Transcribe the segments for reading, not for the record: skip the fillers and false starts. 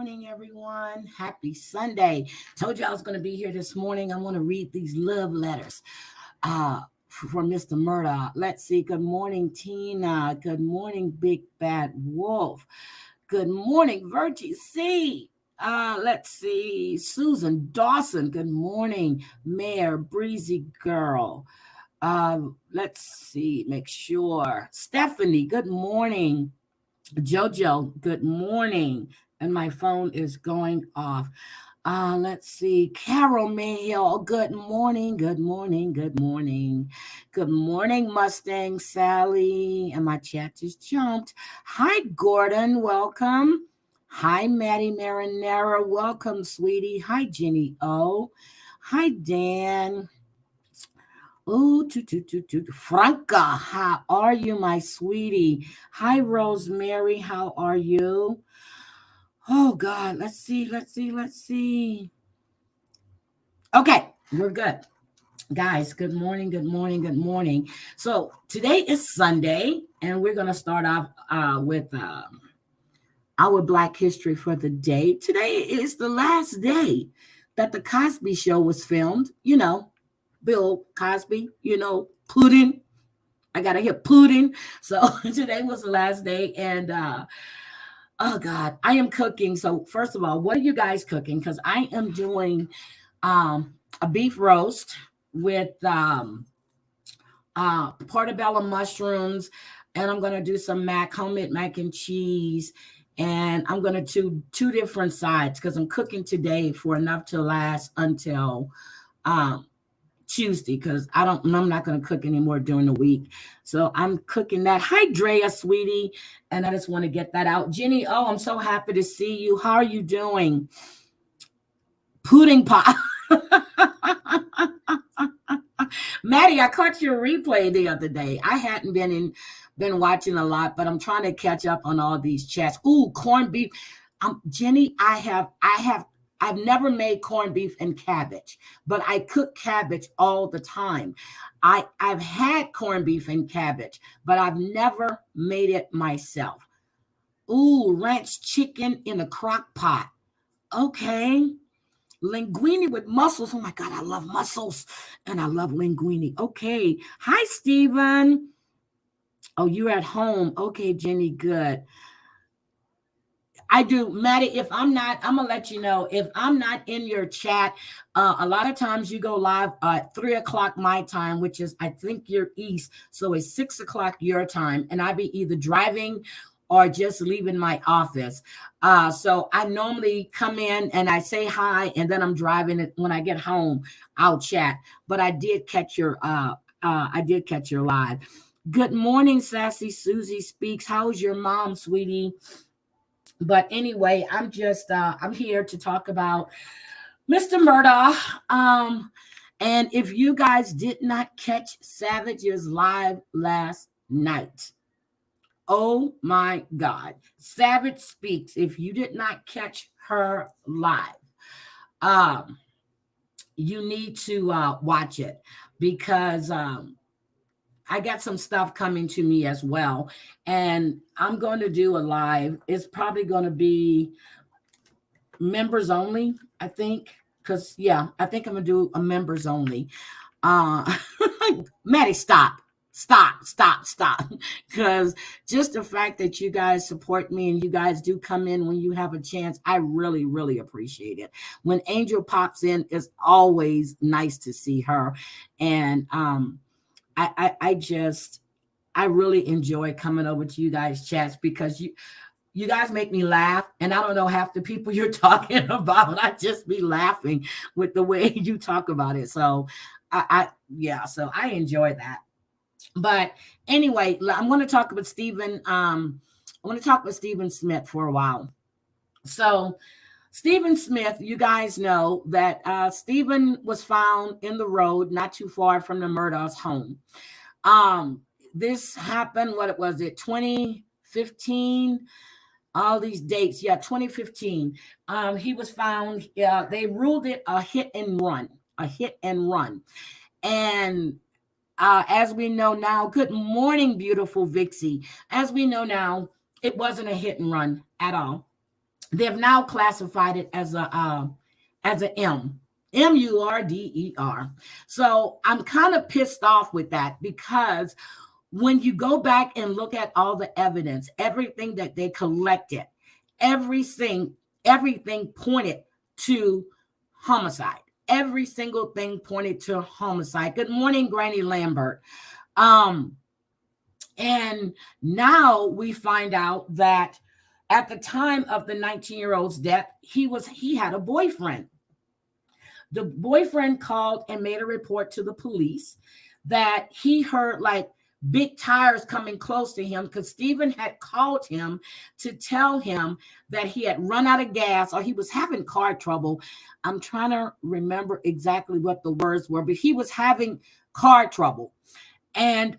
morning, everyone. Happy Sunday. Told you I was going to be here this morning. I want to read these love letters from Mr. Murdaugh. Let's see. Good morning, Tina. Good morning, Big Bad Wolf. Good morning, Virgie C. Let's see. Susan Dawson. Good morning, Mayor Breezy Girl. Let's see. Make sure. Stephanie. Good morning. Jojo, good morning. And my phone is going off. Let's see. Carol Mayhill, good morning, good morning, good morning. Good morning, Mustang Sally. And my chat just jumped. Hi, Gordon, welcome. Hi, Maddie Marinara, welcome, sweetie. Hi, Jenny O. Hi, Dan. Oh, Franca, how are you, my sweetie? Hi, Rosemary, how are you? Oh, God, let's see. Okay, we're good. Guys, good morning, good morning, good morning. So today is Sunday, and we're going to start off with our Black History for the day. Today is the last day that the Cosby Show was filmed, Bill Cosby, Pudding. I gotta hear Pudding. So today was the last day, and oh God, I am cooking. So first of all, what are you guys cooking? Because I am doing a beef roast with portobello mushrooms, and I'm gonna do some homemade mac and cheese. And I'm gonna do two different sides because I'm cooking today for enough to last until Tuesday, because I'm not going to cook anymore during the week. So I'm cooking that. Hi, Drea, sweetie. And I just want to get that out. Jenny, oh, I'm so happy to see you. How are you doing? Pudding pie. Maddie, I caught your replay the other day. I hadn't been watching a lot, but I'm trying to catch up on all these chats. Ooh, corned beef. Jenny, I've never made corned beef and cabbage, but I cook cabbage all the time. I've had corned beef and cabbage, but I've never made it myself. Ooh, ranch chicken in a crock pot. Okay. Linguine with mussels. Oh my God, I love mussels and I love linguine. Okay. Hi, Stephen. Oh, you're at home. Okay, Jenny, good. I do, Maddie. If I'm not, I'm gonna let you know. If I'm not in your chat, a lot of times you go live at 3:00 my time, which is I think you're east, so it's 6:00 your time, and I be either driving or just leaving my office. So I normally come in and I say hi, and then I'm driving. It when I get home, I'll chat. But I did catch your live. Good morning, Sassy Susie Speaks. How's your mom, sweetie? But anyway, I'm here to talk about Mr. Murdaugh. And if you guys did not catch Savage's live last night, oh my God, Savage Speaks. If you did not catch her live, you need to watch it because I got some stuff coming to me as well. And I'm going to do a live. It's probably going to be members only, I think. Because, I think I'm going to do a members only. Maddie, stop. Because just the fact that you guys support me and you guys do come in when you have a chance, I really, really appreciate it. When Angel pops in, it's always nice to see her. And, I really enjoy coming over to you guys' chats because you guys make me laugh, and I don't know half the people you're talking about. I just be laughing with the way you talk about it. So so I enjoy that. But anyway, I'm going to talk with Stephen. I'm going to talk with Stephen Smith for a while. So Stephen Smith, you guys know that Stephen was found in the road not too far from the Murdaugh's home. This happened, 2015? All these dates. 2015. He was found, they ruled it a hit and run. And as we know now, good morning, beautiful Vixie. As we know now, it wasn't a hit and run at all. They've now classified it as a Murder. So I'm kind of pissed off with that, because when you go back and look at all the evidence, everything that they collected, everything pointed to homicide. Every single thing pointed to homicide. Good morning, Granny Lambert. And now we find out that at the time of the 19-year-old's death, he had a boyfriend. The boyfriend called and made a report to the police that he heard like big tires coming close to him, because Stephen had called him to tell him that he had run out of gas or he was having car trouble. I'm trying to remember exactly what the words were, but he was having car trouble. And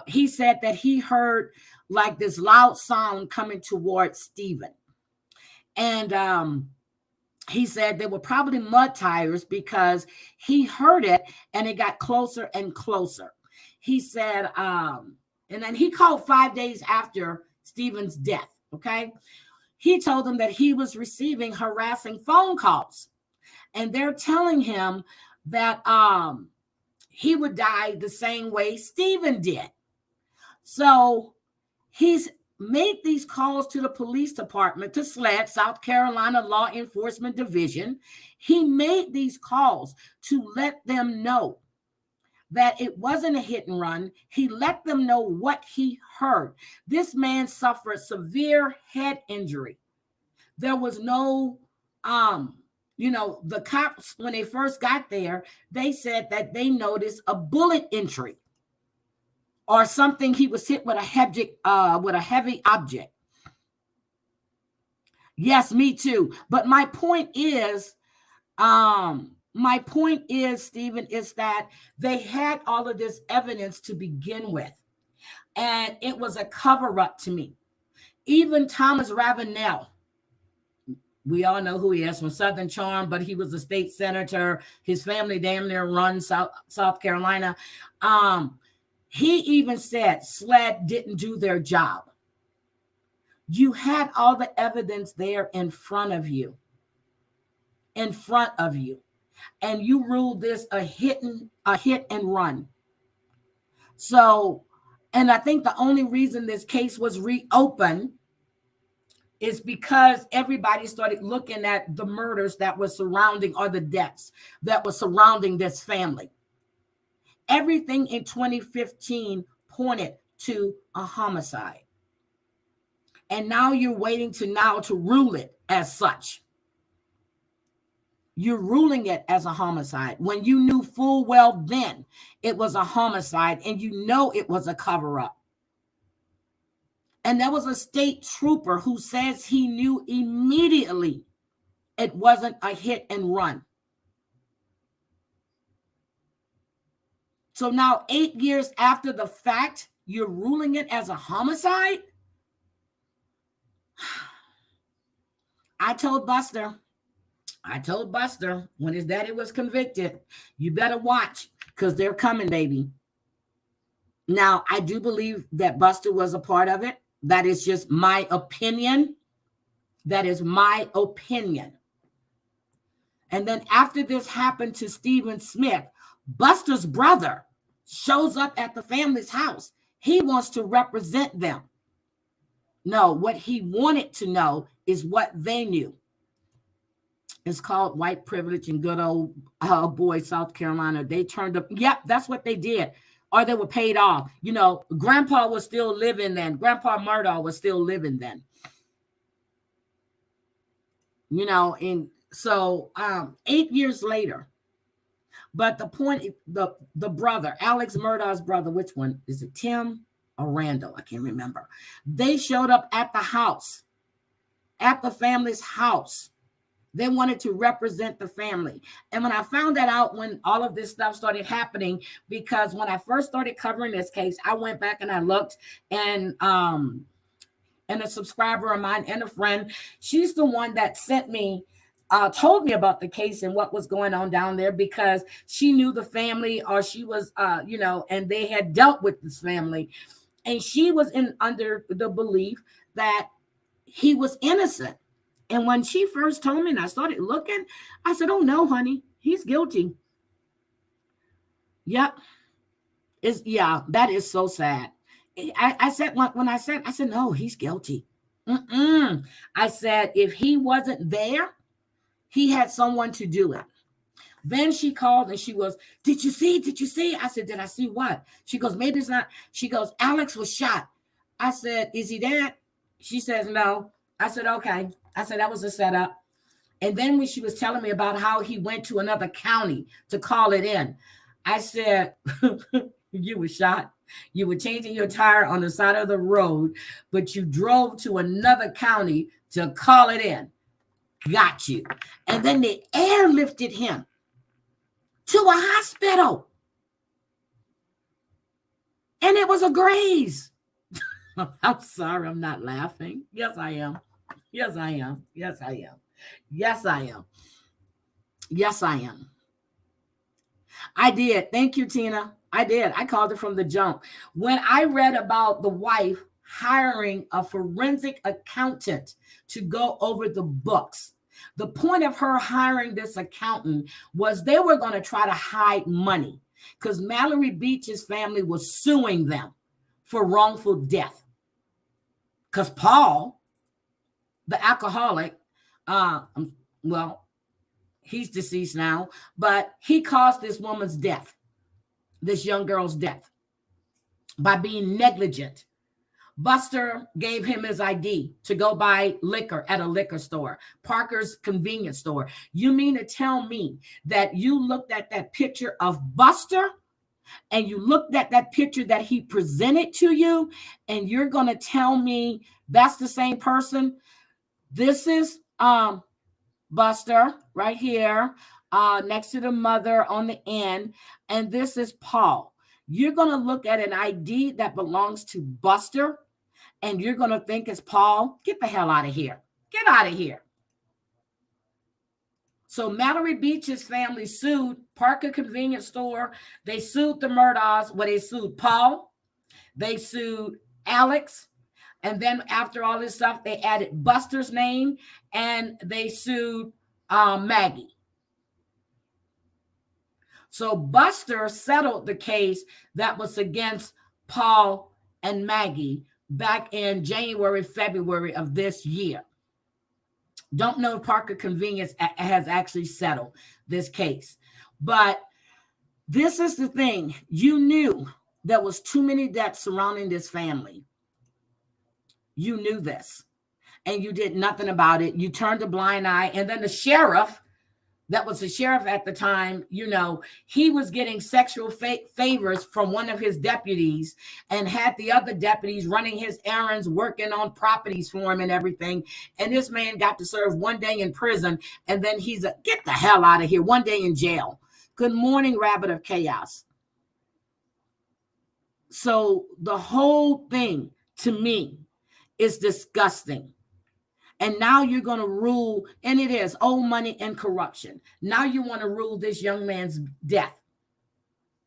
he said that he heard like this loud sound coming towards Stephen. And he said they were probably mud tires, because he heard it and it got closer and closer. He said, and then he called 5 days after Stephen's death. Okay. He told them that he was receiving harassing phone calls, and they're telling him that he would die the same way Stephen did. So he's made these calls to the police department, to SLED, South Carolina Law Enforcement Division. He made these calls to let them know that it wasn't a hit and run. He let them know what he heard. This man suffered severe head injury. There was no, the cops, when they first got there, they said that they noticed a bullet entry or something. He was hit with a heavy object. Yes, me too. But my point is, Stephen, is that they had all of this evidence to begin with, and it was a cover-up to me. Even Thomas Ravenel, we all know who he is, from Southern Charm, but he was a state senator. His family damn near runs South Carolina. He even said SLED didn't do their job. You had all the evidence there in front of you. And you ruled this a hit and run. So, and I think the only reason this case was reopened is because everybody started looking at the murders that were surrounding, or the deaths that were surrounding this family. Everything in 2015 pointed to a homicide. And now you're waiting to rule it as such. You're ruling it as a homicide when you knew full well then it was a homicide, and you know it was a cover-up. And there was a state trooper who says he knew immediately it wasn't a hit and run. So now 8 years after the fact, you're ruling it as a homicide? I told Buster when his daddy was convicted, you better watch, because they're coming, baby. Now, I do believe that Buster was a part of it. That is just my opinion. That is my opinion. And then after this happened to Stephen Smith, Buster's brother shows up at the family's house. He wants to represent them. No, what he wanted to know is what they knew. It's called white privilege in good old boy South Carolina. They turned up. Yep, that's what they did. Or they were paid off. Grandpa was still living then. Grandpa Murdaugh was still living then. And so 8 years later. But the point, the brother, Alex Murdaugh's brother, which one? Is it Tim or Randall? I can't remember. They showed up at the house, at the family's house. They wanted to represent the family. And when I found that out, when all of this stuff started happening, because when I first started covering this case, I went back and I looked, and a subscriber of mine and a friend, she's the one that sent me, told me about the case and what was going on down there, because she knew the family, or she was, and they had dealt with this family. And she was under the belief that he was innocent. And when she first told me and I started looking, I said, oh no, honey, he's guilty. Yep. That is so sad. I said, when I said, no, he's guilty. I said, if he wasn't there, he had someone to do it. Then she called and she goes, did you see? Did you see? I said, did I see what? She goes, maybe it's not. She goes, Alex was shot. I said, is he dead? She says, no. I said, okay. I said, that was a setup. And then when she was telling me about how he went to another county to call it in, I said, you were shot. You were changing your tire on the side of the road, but you drove to another county to call it in. Got you. And then they airlifted him to a hospital. And it was a graze. I'm sorry, I'm not laughing. Yes, I am. Yes, I am. Yes, I am. Yes, I am. Yes, I am. I did. Thank you, Tina. I did. I called it from the jump. When I read about the wife hiring a forensic accountant to go over the books, the point of her hiring this accountant was they were going to try to hide money because Mallory Beach's family was suing them for wrongful death. Because Paul, the alcoholic, he's deceased now, but he caused this woman's death, this young girl's death, by being negligent. Buster gave him his ID to go buy liquor at a liquor store, Parker's convenience store. You mean to tell me that you looked at that picture of Buster and you looked at that picture that he presented to you and you're going to tell me that's the same person? This is Buster right here, next to the mother on the end, and this is Paul. You're going to look at an ID that belongs to Buster, and you're going to think it's Paul? Get the hell out of here. Get out of here. So Mallory Beach's family sued Parker Convenience Store. They sued the Murdaughs. Well, they sued Paul. They sued Alex. And then after all this stuff, they added Buster's name, and they sued Maggie. So Buster settled the case that was against Paul and Maggie back in January, February of this year. Don't know if Parker Convenience has actually settled this case. But this is the thing. You knew there was too many deaths surrounding this family. You knew this. And you did nothing about it. You turned a blind eye. And then the sheriff, that was the sheriff at the time, he was getting sexual favors from one of his deputies and had the other deputies running his errands, working on properties for him and everything. And this man got to serve 1 day in prison. And then get the hell out of here, 1 day in jail. Good morning, Rabbit of Chaos. So the whole thing to me is disgusting. And now you're going to rule, and it is old money and corruption. Now you want to rule this young man's death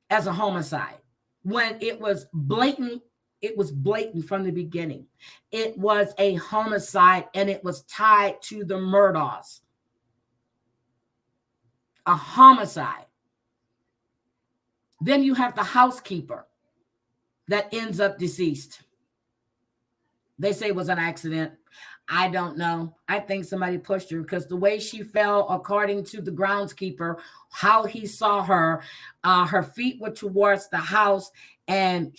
as a homicide when it was blatant. It was blatant from the beginning. It was a homicide, and it was tied to the Murdaughs. A homicide. Then you have the housekeeper that ends up deceased. They say it was an accident. I don't know. I think somebody pushed her because the way she fell, according to the groundskeeper, how he saw her, her feet were towards the house and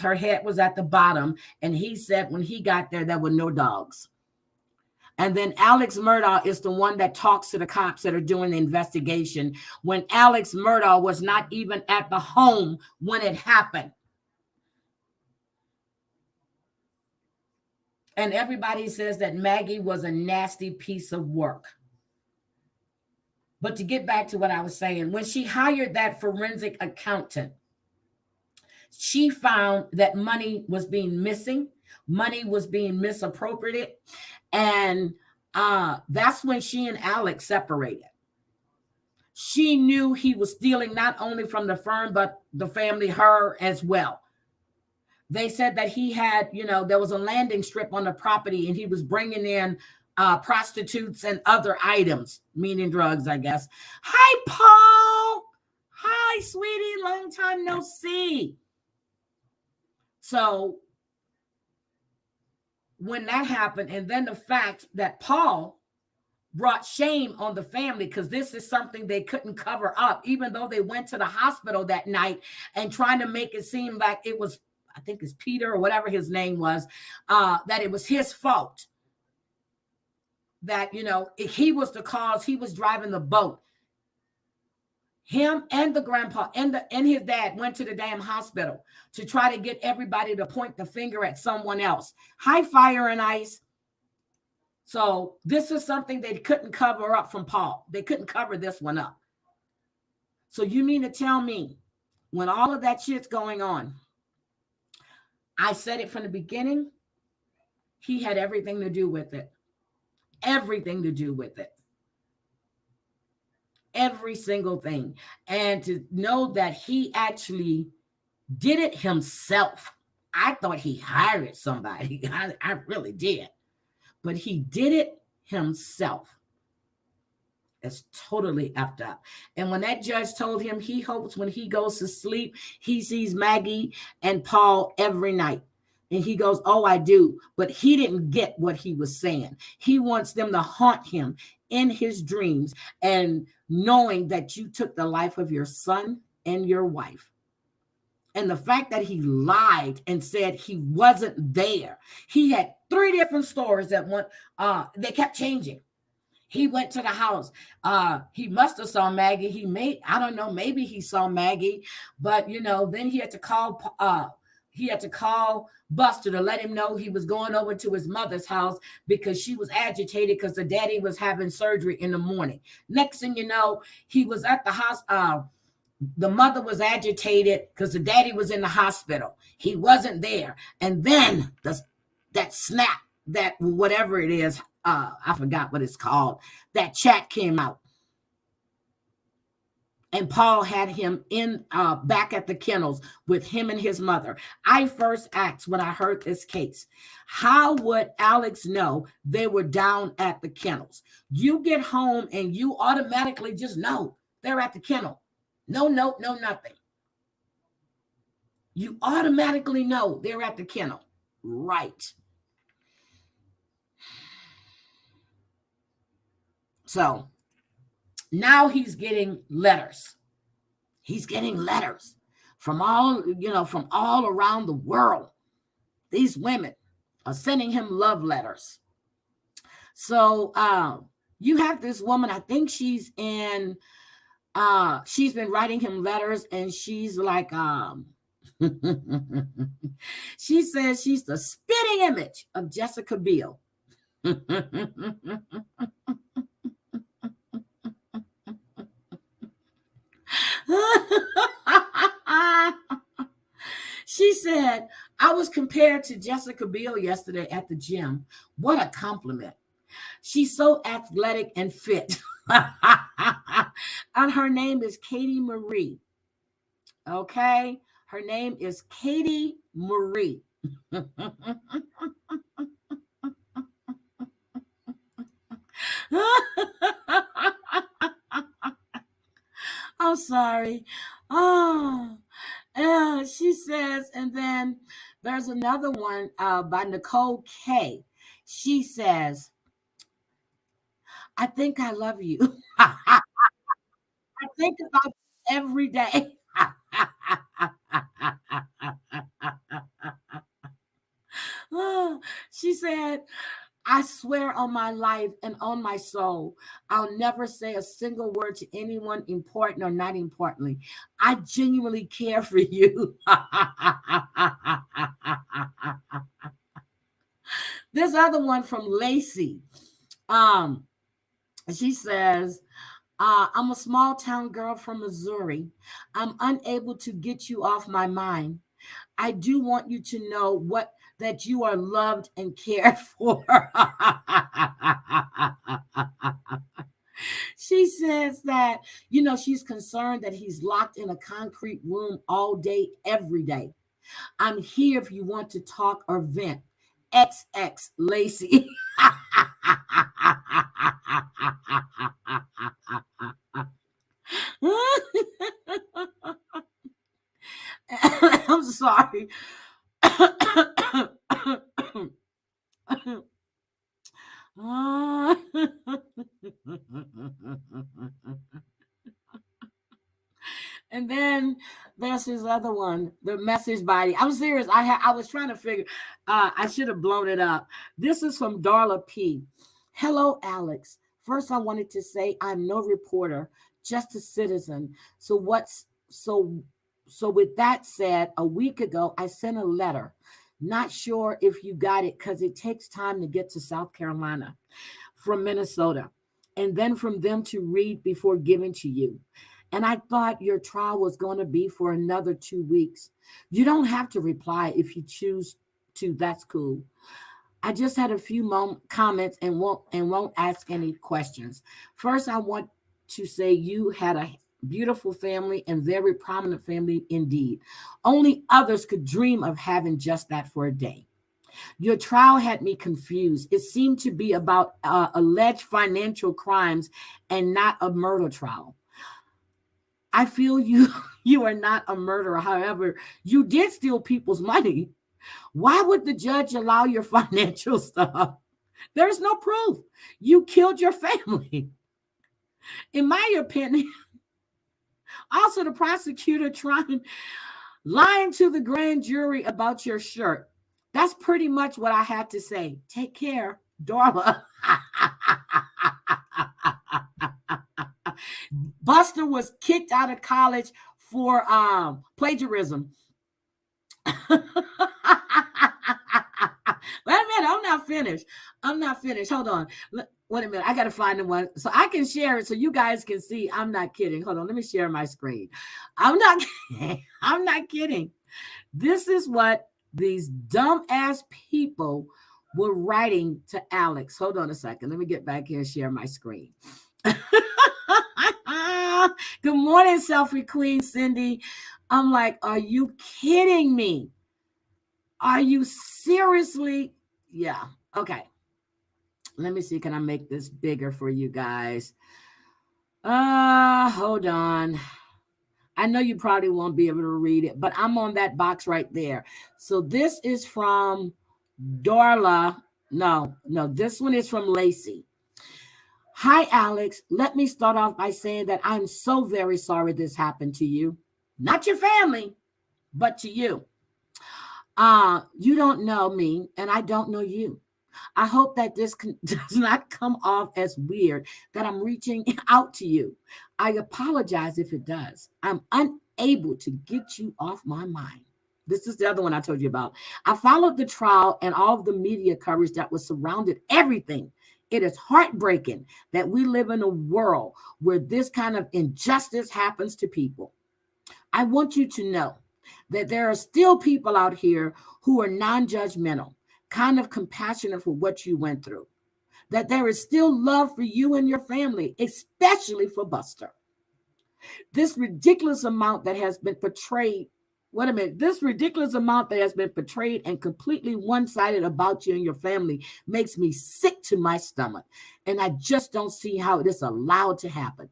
her head was at the bottom. And he said when he got there were no dogs. And then Alex Murdaugh is the one that talks to the cops that are doing the investigation when Alex Murdaugh was not even at the home when it happened. And everybody says that Maggie was a nasty piece of work. But to get back to what I was saying, when she hired that forensic accountant, she found that money was being missing. Money was being misappropriated. And that's when she and Alex separated. She knew he was stealing not only from the firm, but the family, her as well. They said that he had, there was a landing strip on the property and he was bringing in prostitutes and other items, meaning drugs, I guess. Hi, Paul. Hi, sweetie. Long time no see. So when that happened, and then the fact that Paul brought shame on the family, because this is something they couldn't cover up, even though they went to the hospital that night and trying to make it seem like it was, I think it's Peter or whatever his name was, that it was his fault. That, he was the cause, he was driving the boat. Him and the grandpa and his dad went to the damn hospital to try to get everybody to point the finger at someone else. Hi, Fire and Ice. So this is something they couldn't cover up from Paul. They couldn't cover this one up. So you mean to tell me when all of that shit's going on, I said it from the beginning, he had everything to do with it. Everything to do with it. Every single thing. And to know that he actually did it himself. I thought he hired somebody. I really did. But he did it himself. It's totally effed up. And when that judge told him he hopes when he goes to sleep, he sees Maggie and Paul every night. And he goes, oh, I do. But he didn't get what he was saying. He wants them to haunt him in his dreams and knowing that you took the life of your son and your wife. And the fact that he lied and said he wasn't there. He had 3 different stories that they kept changing. He went to the house. He must have saw Maggie. I don't know, maybe he saw Maggie, but then he had to call Buster to let him know he was going over to his mother's house because she was agitated because the daddy was having surgery in the morning. Next thing you know, he was at the house. The mother was agitated because the daddy was in the hospital. He wasn't there. And then that snap, that whatever it is, I forgot what it's called, that chat came out. And Paul had him in back at the kennels with him and his mother. I first asked when I heard this case, how would Alex know they were down at the kennels? You get home and you automatically just know they're at the kennel. No note, no nothing. You automatically know they're at the kennel. Right. So now he's getting letters. He's getting letters from all around the world. These women are sending him love letters. So you have this woman, I think she's been writing him letters, and she's like, she says she's the spitting image of Jessica Biel. She said, I was compared to Jessica Biel yesterday at the gym. What a compliment. She's so athletic and fit. And her name is Katie Marie. Okay? Her name is Katie Marie. I'm sorry. Oh, she says, and then there's another one by Nicole K. She says, I think I love you. I think about you every day. She said, I swear on my life and on my soul, I'll never say a single word to anyone, important or not importantly. I genuinely care for you. This other one from Lacey. She says, I'm a small town girl from Missouri. I'm unable to get you off my mind. I do want you to know that you are loved and cared for. She says that, she's concerned that he's locked in a concrete room all day, every day. I'm here if you want to talk or vent. XX Lacey. I'm sorry. And then there's his other one, the message body. I'm serious. I was trying to figure. I should have blown it up. This is from Darla P. Hello, Alex. First, I wanted to say I'm no reporter, just a citizen. So with that said, a week ago I sent a letter. Not sure if you got it because it takes time to get to South Carolina from Minnesota, and then from them to read before giving to you. And I thought your trial was going to be for another 2 weeks. You don't have to reply if you choose to. That's cool. I just had a few comments and won't ask any questions. First, I want to say you had a beautiful family and very prominent family indeed. Only others could dream of having just that for a day. Your trial had me confused. It seemed to be about alleged financial crimes and not a murder trial. I feel you are not a murderer. However, you did steal people's money. Why would the judge allow your financial stuff? There's no proof. You killed your family. In my opinion, also the prosecutor lying to the grand jury about your shirt. That's pretty much what I had to say. Take care, Darla. Buster was kicked out of college for plagiarism. Wait a minute, I'm not finished. Hold on. Wait a minute. I got to find the one so I can share it so you guys can see. I'm not kidding. Hold on. Let me share my screen. I'm not kidding. I'm not kidding. This is what these dumbass people were writing to Alex. Hold on a second. Let me get back here and share my screen. Good morning, selfie queen Cindy. I'm like, are you kidding me? Are you seriously? Yeah. Okay. Let me see. Can I make this bigger for you guys? Hold on. I know you probably won't be able to read it, but I'm on that box right there. So this is from Darla. No, this one is from Lacey. Hi, Alex. Let me start off by saying that I'm so very sorry this happened to you. Not your family, but to you. You don't know me, and I don't know you. I hope that this does not come off as weird, that I'm reaching out to you. I apologize if it does. I'm unable to get you off my mind. This is the other one I told you about. I followed the trial and all of the media coverage that was surrounded everything. It is heartbreaking that we live in a world where this kind of injustice happens to people. I want you to know that there are still people out here who are non-judgmental, kind of compassionate for what you went through, that there is still love for you and your family, especially for Buster. This ridiculous amount that has been portrayed, this ridiculous amount that has been portrayed and completely one-sided about you and your family makes me sick to my stomach. And I just don't see how it is allowed to happen.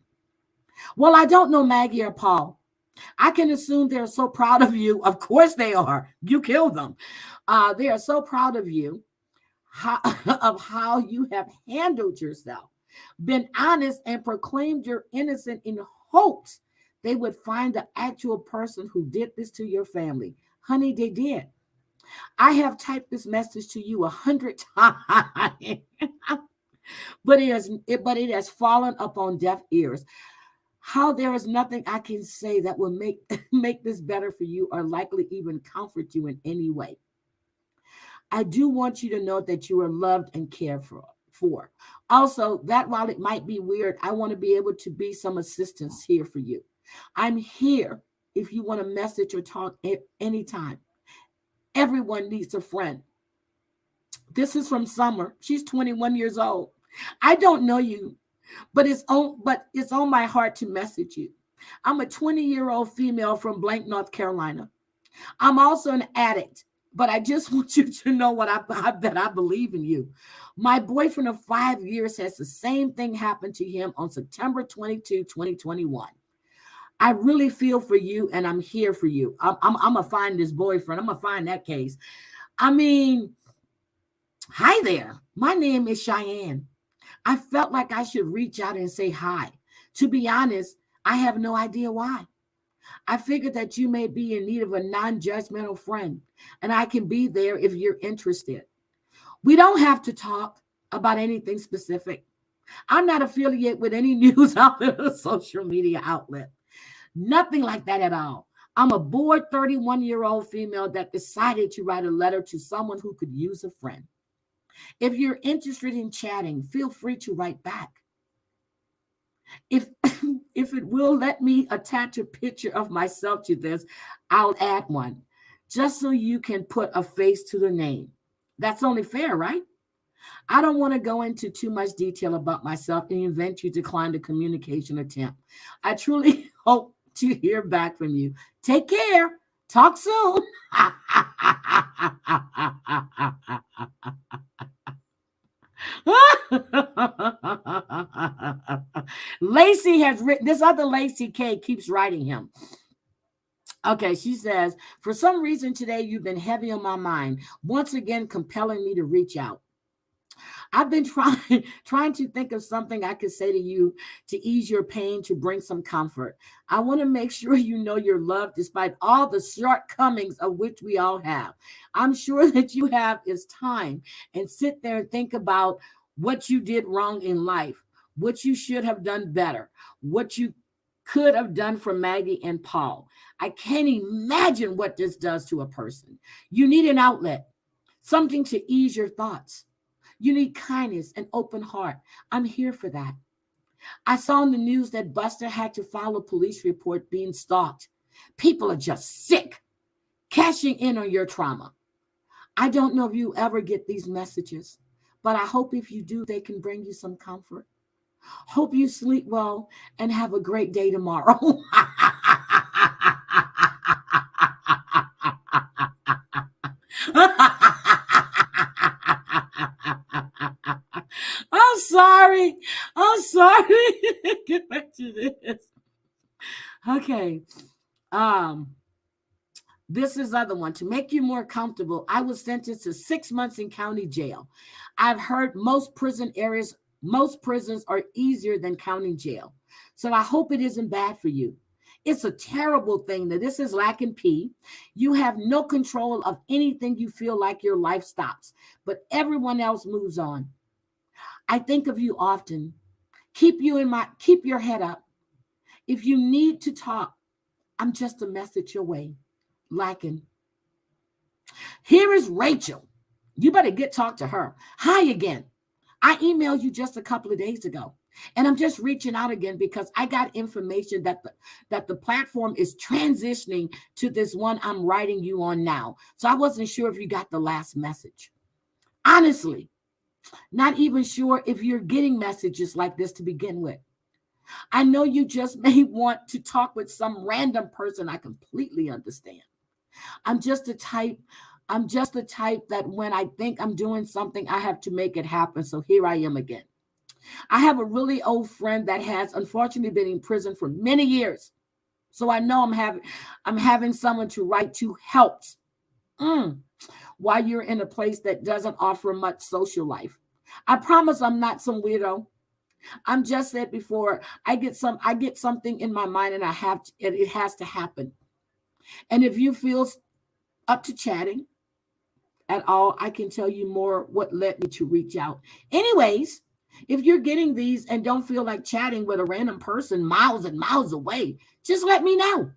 Well, I don't know Maggie or Paul. I can assume they're so proud of you. Of course they are. You killed them. They are so proud of you, of how you have handled yourself, been honest, and proclaimed you're innocent in hopes they would find the actual person who did this to your family. Honey, they did. I have typed this message to you 100 times, but it has fallen upon deaf ears. How there is nothing I can say that will make this better for you or likely even comfort you in any way. I do want you to know that you are loved and cared for. Also, that while it might be weird, I want to be able to be some assistance here for you. I'm here if you want to message or talk anytime. Everyone needs a friend. This is from Summer. She's 21 years old. I don't know you, but it's on my heart to message you. I'm a 20-year-old female from Blank, North Carolina. I'm also an addict, but I just want you to know that I believe in you. My boyfriend of 5 years has the same thing happen to him on September 22, 2021. I really feel for you and I'm here for you. I'm going to find this boyfriend. I'm going to find that case. I mean, hi there. My name is Cheyenne. I felt like I should reach out and say hi. To be honest, I have no idea why. I figured that you may be in need of a non-judgmental friend, and I can be there if you're interested. We don't have to talk about anything specific. I'm not affiliated with any news outlet or social media outlet. Nothing like that at all. I'm a bored 31-year-old female that decided to write a letter to someone who could use a friend. If you're interested in chatting, feel free to write back. If if it will let me attach a picture of myself to this, I'll add one, just so you can put a face to the name. That's only fair, right? I don't want to go into too much detail about myself in the event you decline the communication attempt. I truly hope to hear back from you. Take care. Talk soon. Lacey has written, this other Lacey K keeps writing him. Okay, she says, for some reason today you've been heavy on my mind, once again compelling me to reach out. I've been trying to think of something I could say to you to ease your pain, to bring some comfort. I want to make sure you know you're loved despite all the shortcomings of which we all have. I'm sure that you have is time and sit there and think about what you did wrong in life, what you should have done better, what you could have done for Maggie and Paul. I can't imagine what this does to a person. You need an outlet, something to ease your thoughts. You need kindness and open heart. I'm here for that. I saw in the news that Buster had to file a police report being stalked. People are just sick, cashing in on your trauma. I don't know if you ever get these messages, but I hope if you do, they can bring you some comfort. Hope you sleep well and have a great day tomorrow. I'm sorry. I'm sorry. Get back to this. Okay. This is other one. To make you more comfortable, I was sentenced to 6 months in county jail. I've heard most prisons are easier than county jail. So I hope it isn't bad for you. It's a terrible thing that this is lacking P. You have no control of anything. You feel like your life stops, but everyone else moves on. I think of you often. Keep your head up. If you need to talk, I'm just a message away. Lacking. Here is Rachel. You better talk to her. Hi again. I emailed you just a couple of days ago, and I'm just reaching out again because I got information that the platform is transitioning to this one I'm writing you on now. So I wasn't sure if you got the last message. Honestly, not even sure if you're getting messages like this to begin with. I know you just may want to talk with some random person. I completely understand. I'm just the type that when I think I'm doing something, I have to make it happen. So here I am again. I have a really old friend that has unfortunately been in prison for many years. So I know I'm having someone to write to helps. While you're in a place that doesn't offer much social life. I promise I'm not some weirdo. I'm just said before, I get something in my mind and it has to happen. And if you feel up to chatting at all, I can tell you more what led me to reach out. Anyways, if you're getting these and don't feel like chatting with a random person miles and miles away, just let me know.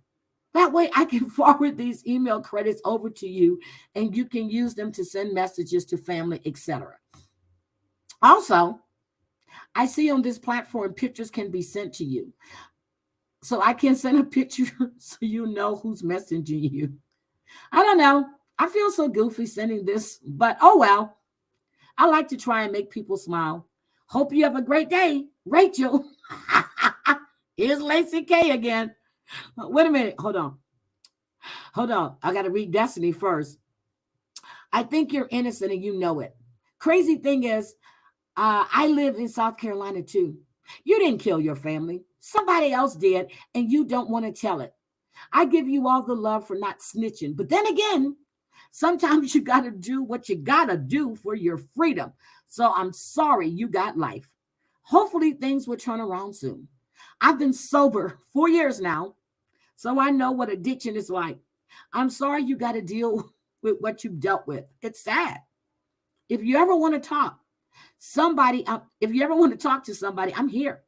That way I can forward these email credits over to you and you can use them to send messages to family, etc. Also, I see on this platform pictures can be sent to you. So I can send a picture so you know who's messaging you. I don't know. I feel so goofy sending this, but oh well. I like to try and make people smile. Hope you have a great day, Rachel. Here's Lacey K again. Wait a minute. Hold on. I got to read Destiny first. I think you're innocent and you know it. Crazy thing is, I live in South Carolina too. You didn't kill your family. Somebody else did, and you don't want to tell it. I give you all the love for not snitching. But then again, sometimes you got to do what you got to do for your freedom. So I'm sorry you got life. Hopefully things will turn around soon. I've been sober 4 years now, so I know what addiction is like. I'm sorry you got to deal with what you've dealt with. It's sad. If you ever want to talk, if you ever want to talk to somebody, I'm here.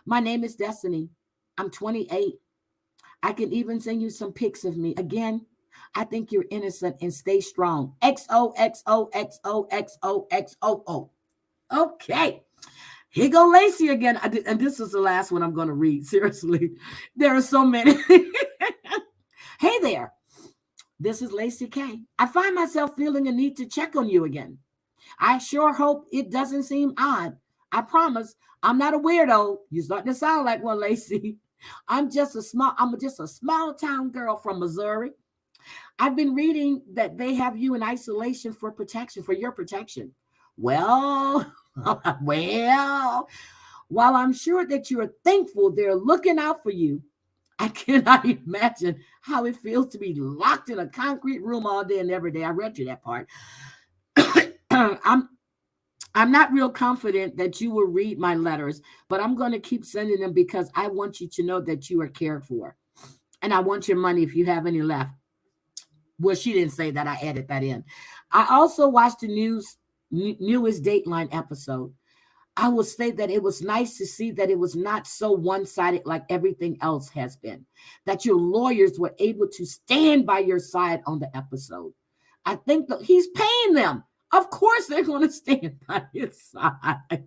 My name is Destiny. I'm 28. I can even send you some pics of me. Again, I think you're innocent and stay strong. XOXOXOXOXOO. Okay. Here go Lacey again. And this is the last one I'm going to read. Seriously. There are so many. Hey there. This is Lacey K. I find myself feeling a need to check on you again. I sure hope it doesn't seem odd. I promise I'm not a weirdo. You're starting to sound like one, Lacey. I'm just a small town girl from Missouri. I've been reading that they have you in isolation for your protection. Well, well, while I'm sure that you are thankful they're looking out for you, I cannot imagine how it feels to be locked in a concrete room all day and every day. I read you that part. I'm I'm not real confident that you will read my letters, but I'm going to keep sending them because I want you to know that you are cared for. And I want your money if you have any left. Well, she didn't say that. I added that in. I also watched the newest Dateline episode. I will say that it was nice to see that it was not so one-sided like everything else has been, that your lawyers were able to stand by your side on the episode. I think that he's paying them. Of course they're going to stand by his side.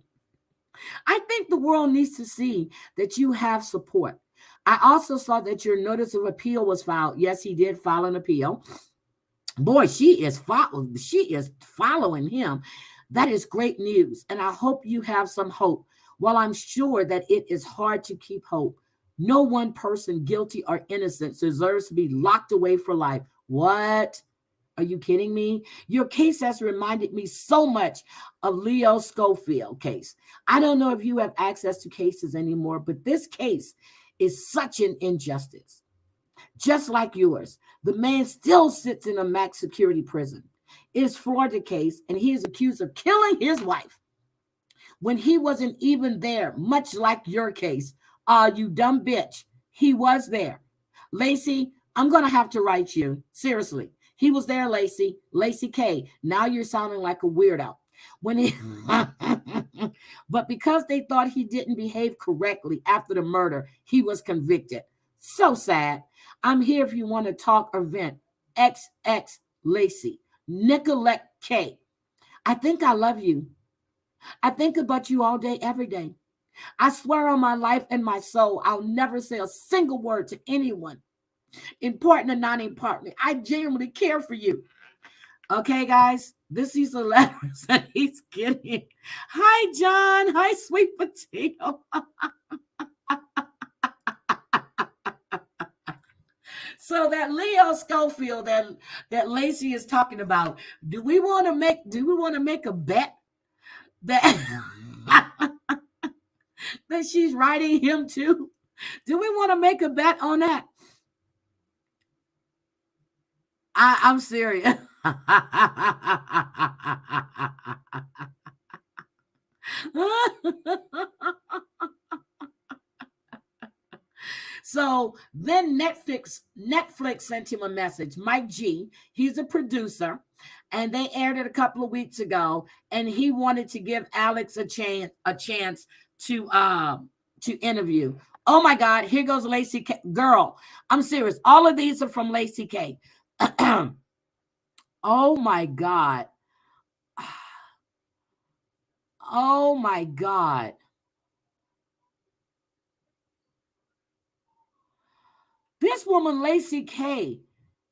I think the world needs to see that you have support. I also saw that your notice of appeal was filed. Yes, he did file an appeal. Boy, she is following him. That is great news. And I hope you have some hope. While I'm sure that it is hard to keep hope, no one person, guilty or innocent, deserves to be locked away for life. What? Are you kidding me? Your case has reminded me so much of Leo Schofield case. I don't know if you have access to cases anymore, but this case is such an injustice. Just like yours, the man still sits in a max security prison. It is Florida case, and he is accused of killing his wife when he wasn't even there, much like your case. You dumb bitch. He was there. Lacey, I'm going to have to write you. Seriously. He was there, Lacey. Lacey K. Now you're sounding like a weirdo. But because they thought he didn't behave correctly after the murder, he was convicted. So sad. I'm here if you want to talk or vent. XX Lacey. Nicolette K. I think I love you. I think about you all day, every day. I swear on my life and my soul, I'll never say a single word to anyone, important or non-important. I genuinely care for you. Okay, guys, this is the letters that he's getting. Hi, John. Hi, sweet potato. So that Leo Schofield that Lacey is talking about, do we want to make a bet that that she's writing him too? Do we want to make a bet on that? I'm serious. So then Netflix sent him a message. Mike G, he's a producer, and they aired it a couple of weeks ago, and he wanted to give Alex a chance to interview. Oh my God, here goes Lacey K. Girl, I'm serious. All of these are from Lacey K. Oh my God. Oh my God. This woman, Lacey K,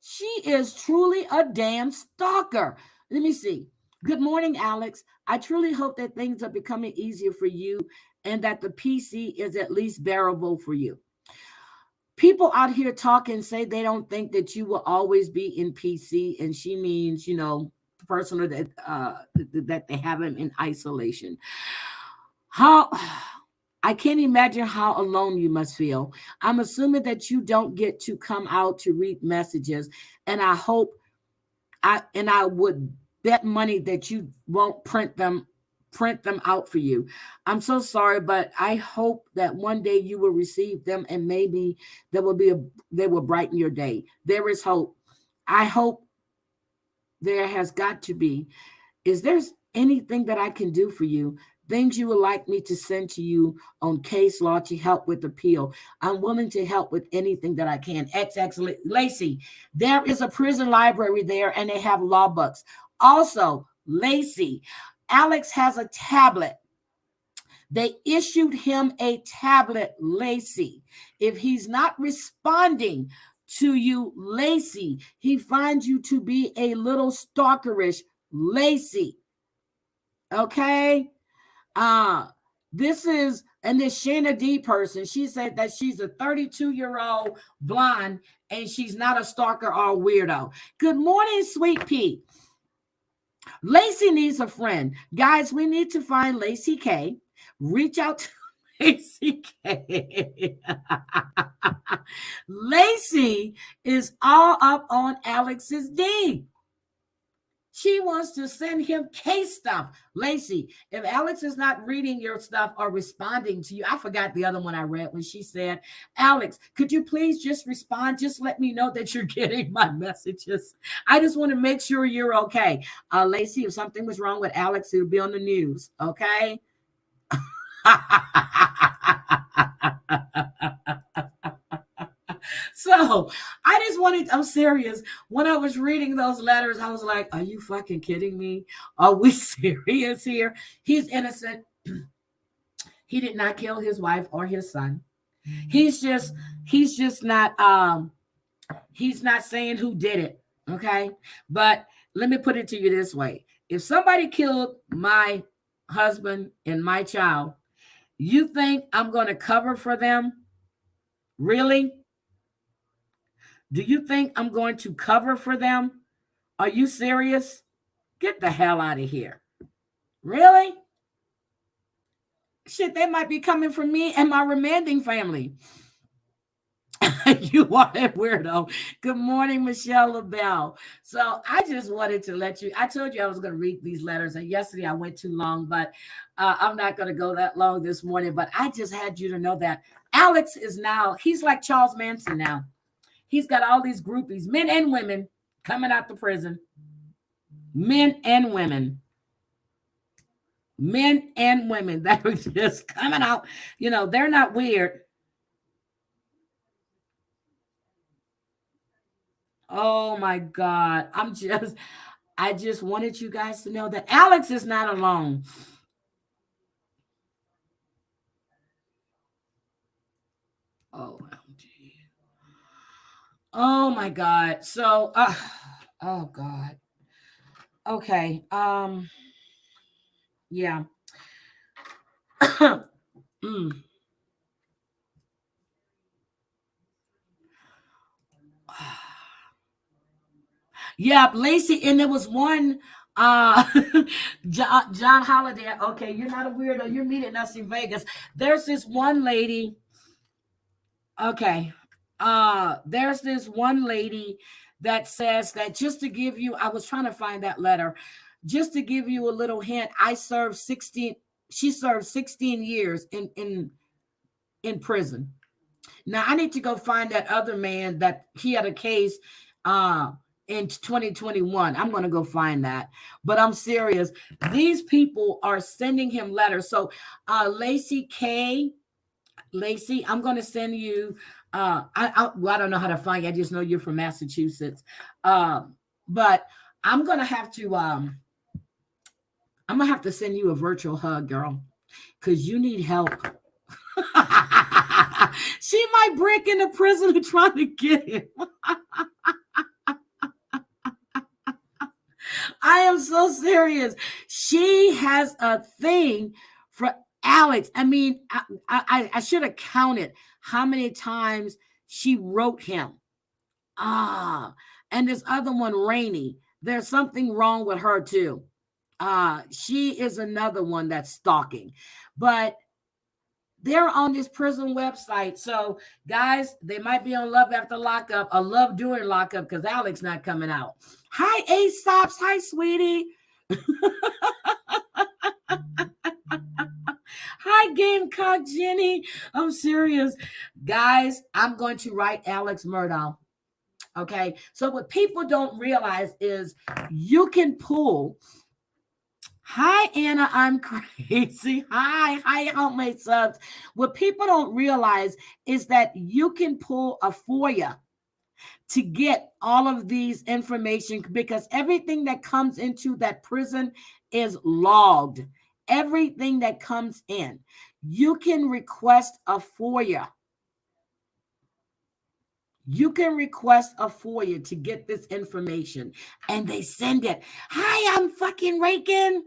she is truly a damn stalker. Let me see. Good morning, Alex. I truly hope that things are becoming easier for you and that the PC is at least bearable for you. People out here talk and say they don't think that you will always be in PC, and she means, person, or that they have him in isolation. How I can't imagine how alone you must feel. I'm assuming that you don't get to come out to read messages, and I would bet money that you won't print them out for you. I'm so sorry, but I hope that one day you will receive them, and maybe there will be they will brighten your day. There is hope. I hope there has got to be. Is there anything that I can do for you? Things you would like me to send to you on case law to help with appeal? I'm willing to help with anything that I can. XX Lacey, there is a prison library there, and they have law books. Also, Lacey, Alex has a tablet. They issued him a tablet, Lacey. If he's not responding to you, Lacey, he finds you to be a little stalkerish, Lacey. Okay? This Shayna D person, she said that she's a 32-year-old blonde and she's not a stalker or a weirdo. Good morning, Sweet Pea. Lacey needs a friend. Guys, we need to find Lacey K. Reach out to Lacey K. Lacey is all up on Alex's D. She wants to send him case stuff. Lacey, if Alex is not reading your stuff or responding to you, I forgot the other one I read when she said, Alex, could you please just respond? Just let me know that you're getting my messages. I just want to make sure you're okay. Lacey, if something was wrong with Alex, it would be on the news, okay? So I'm serious. When I was reading those letters, I was like, are you fucking kidding me? Are we serious here? He's innocent. He did not kill his wife or his son. He's just not he's not saying who did it. Okay. But let me put it to you this way. If somebody killed my husband and my child, you think I'm going to cover for them? Really? Do you think I'm going to cover for them? Are you serious? Get the hell out of here. Really? Shit, they might be coming for me and my remanding family. You are a weirdo. Good morning, Michelle LaBelle. So I just wanted to let you, I told you I was going to read these letters, and yesterday I went too long, but I'm not going to go that long this morning. But I just had you to know that Alex is now, he's like Charles Manson now. He's got all these groupies, men and women, coming out the prison. Men and women. Men and women that are just coming out. You know, they're not weird. Oh my God. I just wanted you guys to know that Alex is not alone. Oh my God. So, oh God. Okay. Yeah. Yeah, Lacey, and there was one John Holiday. Okay, you're not a weirdo. You're meeting us in Vegas. There's this one lady. Okay. There's this one lady that says that, just to give you, I was trying to find that letter, just to give you a little hint, she served 16 years in prison. Now I need to go find that other man that he had a case in 2021. I'm going to go find that. But I'm serious. These people are sending him letters. So Lacey, I'm going to send you. I don't know how to find you. I just know you're from Massachusetts. But I'm going to have to send you a virtual hug, girl, because you need help. She might break into prison trying to get him. I am so serious. She has a thing for Alex. I mean, I should have counted how many times she wrote him. And this other one, Rainey. There's something wrong with her too. She is another one that's stalking. But they're on this prison website. So, guys, they might be on Love After Lockup or Love During Lockup because Alex not coming out. Hi, Aesop's. Hi, sweetie. Hi, Gamecock Jenny. I'm serious. Guys, I'm going to write Alex Murdaugh. Okay. So, what people don't realize is you can pull. Hi, Anna. I'm crazy. Hi, homemade subs. What people don't realize is that you can pull a FOIA to get all of these information because everything that comes into that prison is logged. Everything that comes in. You can request a FOIA. You can request a FOIA to get this information and they send it. Hi, I'm fucking Reagan.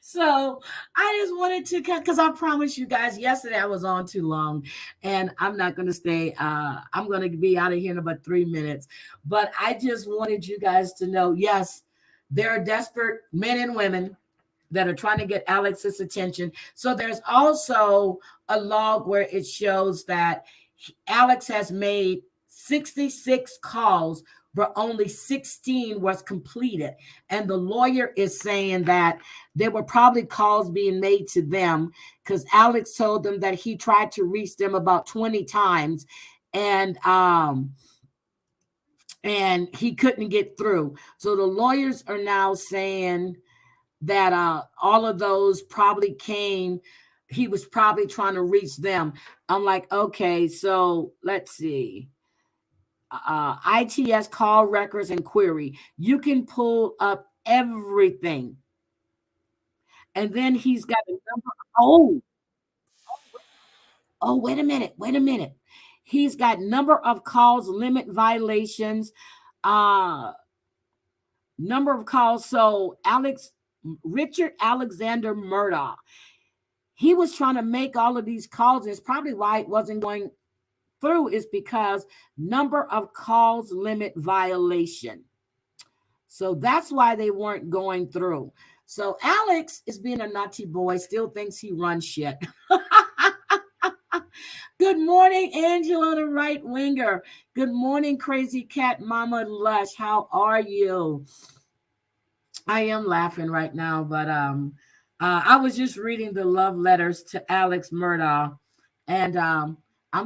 So I just wanted to, because I promised you guys yesterday I was on too long and I'm not going to stay. I'm going to be out of here in about 3 minutes. But I just wanted you guys to know, yes, there are desperate men and women that are trying to get Alex's attention. So there's also a log where it shows that Alex has made 66 calls, but only 16 was completed. And the lawyer is saying that there were probably calls being made to them because Alex told them that he tried to reach them about 20 times and he couldn't get through. So the lawyers are now saying that all of those probably came. He was probably trying to reach them. I'm like, okay, so let's see. ITS call records and query. You can pull up everything. And then he's got a number. Oh, wait a minute. Wait a minute. He's got number of calls, limit violations, uh, number of calls. So Richard Alexander Murdaugh, he was trying to make all of these calls. It's probably why it wasn't going through is because number of calls limit violation. So that's why they weren't going through. So Alex is being a naughty boy, still thinks he runs shit. Good morning, Angela, the right winger. Good morning, crazy cat mama Lush. How are you? I am laughing right now, but I was just reading the love letters to Alex Murdaugh, and I'm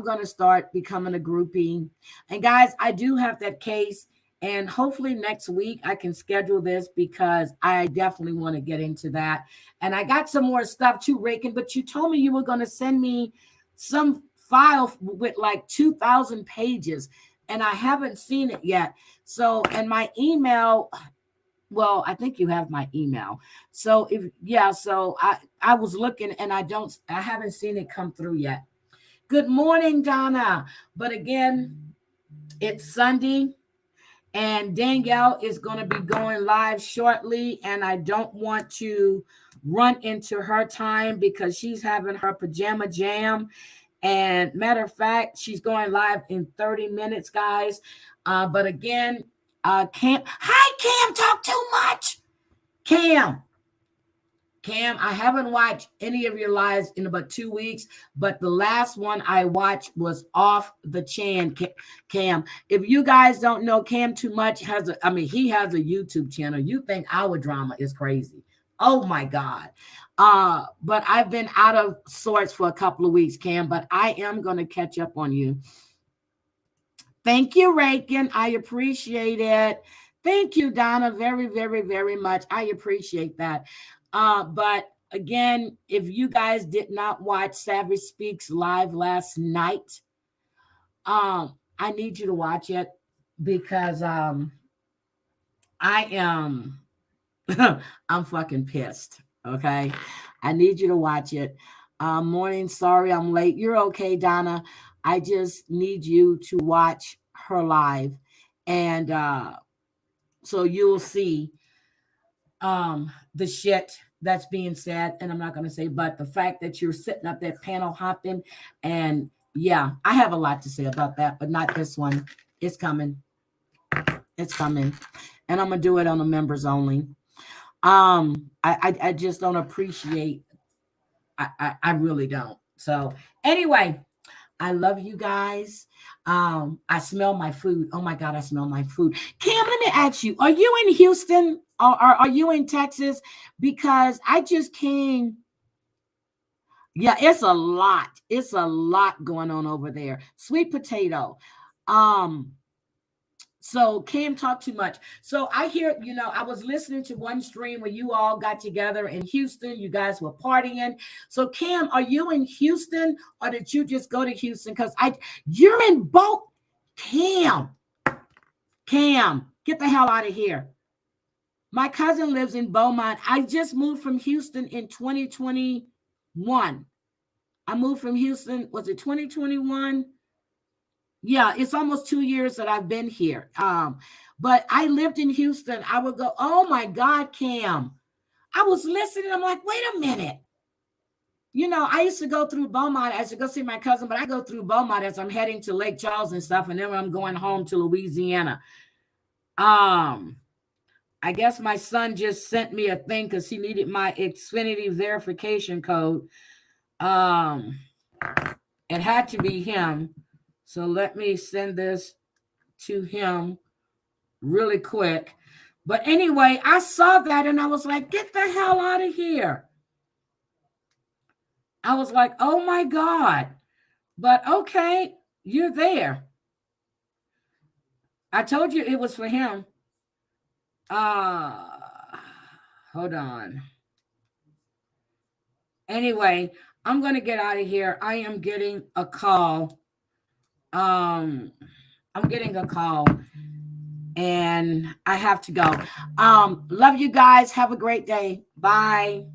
gonna start becoming a groupie. And guys, I do have that case, and hopefully next week I can schedule this because I definitely want to get into that. And I got some more stuff too, Rakin, but you told me you were gonna send me some file with like 2,000 pages, and I haven't seen it yet. So, and my email. Well, I think you have my email. So so I was looking and I haven't seen it come through yet. Good morning, Donna. But again, it's Sunday and Danielle is going to be going live shortly and I don't want to run into her time because she's having her pajama jam. And matter of fact, she's going live in 30 minutes, guys. But again, Cam, hi Cam, talk too much. Cam, I haven't watched any of your lives in about 2 weeks, but the last one I watched was off the chain. Cam, if you guys don't know, Cam too much he has a YouTube channel. You think our drama is crazy. Oh my God. But I've been out of sorts for a couple of weeks, Cam, but I am going to catch up on you. Thank you, Rakin. I appreciate it. Thank you, Donna, very, very, very much. I appreciate that. But again, if you guys did not watch Savage Speaks live last night, I need you to watch it because I am I'm fucking pissed. Okay. I need you to watch it. Morning, sorry I'm late. You're okay, Donna. I just need you to watch her live. And so you'll see the shit that's being said. And I'm not going to say, but the fact that you're sitting up there panel hopping and Yeah, I have a lot to say about that, but not this one. It's coming. It's coming. And I'm going to do it on the members only. I just don't appreciate. I really don't. So anyway, I love you guys. I smell my food. Oh my God, I smell my food. Cam, let me ask you, are you in Houston or are you in Texas? Because I just came. Yeah, it's a lot. It's a lot going on over there. Sweet potato. So Cam talked too much. So I hear, I was listening to one stream where you all got together in Houston. You guys were partying. So Cam, are you in Houston or did you just go to Houston? Because you're in both. Cam, get the hell out of here. My cousin lives in Beaumont. I just moved from Houston in 2021. I moved from Houston. Was it 2021? Yeah, it's almost 2 years that I've been here. But I lived in Houston. I would go, oh my God, Cam. I was listening. I'm like, wait a minute. I used to go through Beaumont. I used to go see my cousin, but I go through Beaumont as I'm heading to Lake Charles and stuff. And then when I'm going home to Louisiana. I guess my son just sent me a thing because he needed my Xfinity verification code. It had to be him. So let me send this to him really quick. But anyway, I saw that and I was like, get the hell out of here. I was like, oh my God. But okay, you're there. I told you it was for him. Hold on. Anyway, I'm going to get out of here. I am getting a call. I'm getting a call and I have to go. Love you guys. Have a great day. Bye.